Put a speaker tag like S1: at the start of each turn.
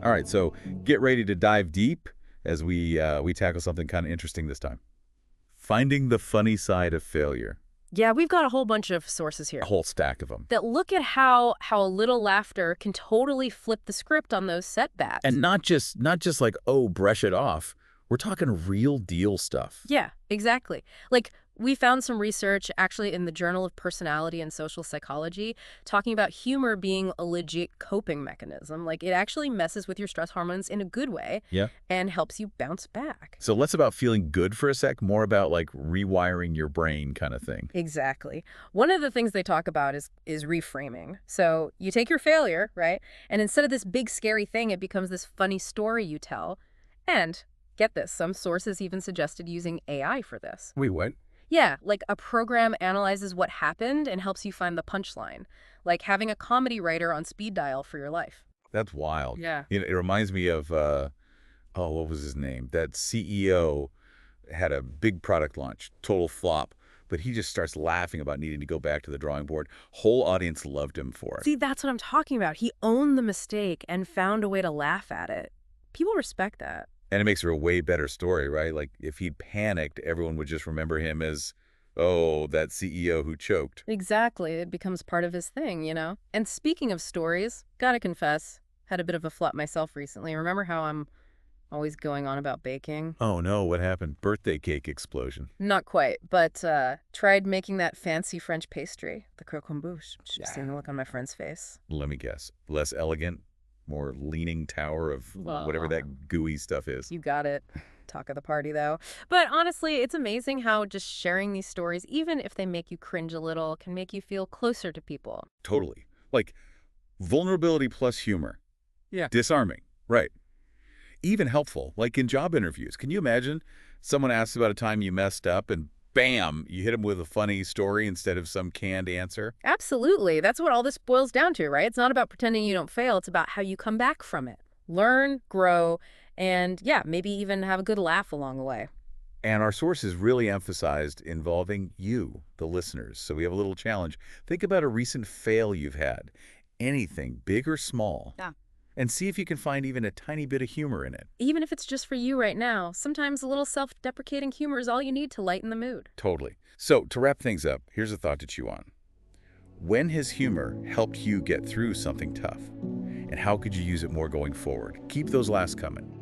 S1: All right, so get ready to dive deep as we tackle something kind of interesting this time. Finding the funny side of failure.
S2: Yeah, we've got a whole bunch of sources
S1: A
S2: here
S1: whole stack of them.
S2: that look at how a little laughter can totally flip the script on those setbacks.
S1: And not just like, oh, brush it off. We're talking real deal stuff.
S2: Yeah, exactly. Like, we found some research actually in the Journal of Personality and Social Psychology talking about humor being a legit coping mechanism. Like, it actually messes with your stress hormones in a good way
S1: Yeah.
S2: and helps you bounce back.
S1: So less about feeling good for a sec, more about like rewiring your brain kind of thing.
S2: Exactly. One of the things they talk about is reframing. So you take your failure, right? And instead of this big scary thing, it becomes this funny story you tell. And get this, some sources even suggested using AI for this.
S1: Wait, what?
S2: Yeah, like a program analyzes what happened and helps you find the punchline, like having a comedy writer on speed dial for your life.
S1: That's wild.
S2: Yeah.
S1: It reminds me of, oh, what was his name? That CEO had a big product launch, total flop, but he just starts laughing about needing to go back to the drawing board. Whole audience loved him for it.
S2: See, that's what I'm talking about. He owned the mistake and found a way to laugh at it. People respect that.
S1: And it makes for a way better story, right? Like, if he'd panicked, everyone would just remember him as, oh, that CEO who choked.
S2: Exactly. It becomes part of his thing, you know? And speaking of stories, gotta confess, had a bit of a flop myself recently. Remember how I'm always going on about baking?
S1: Oh, no, what happened? Birthday cake explosion.
S2: Not quite, but tried making that fancy French pastry, the croquembouche. Should have seen the look on my friend's face.
S1: Let me guess. Less elegant, more leaning tower of whatever
S2: Well,
S1: that gooey stuff is.
S2: you got it. Talk of the party, though. But honestly, it's amazing how just sharing these stories, even if they make you cringe a little, can make you feel closer to people.
S1: Totally. Like, vulnerability plus humor.
S2: Yeah.
S1: Disarming. Right. Even helpful, like in job interviews. Can you imagine someone asks about a time you messed up and bam, you hit them with a funny story instead of some canned answer?
S2: Absolutely. That's what all this boils down to, right? It's not about pretending you don't fail. It's about how you come back from it. Learn, grow, and yeah, maybe even have a good laugh along the way.
S1: And our sources really emphasized involving you, the listeners. So we have a little challenge. Think about a recent fail you've had, anything, big or small,
S2: Yeah.
S1: and see if you can find even a tiny bit of humor in it.
S2: Even if it's just for you right now, sometimes a little self-deprecating humor is all you need to lighten the mood.
S1: Totally. So to wrap things up, here's a thought to chew on. When has humor helped you get through something tough? And how could you use it more going forward? Keep those laughs coming.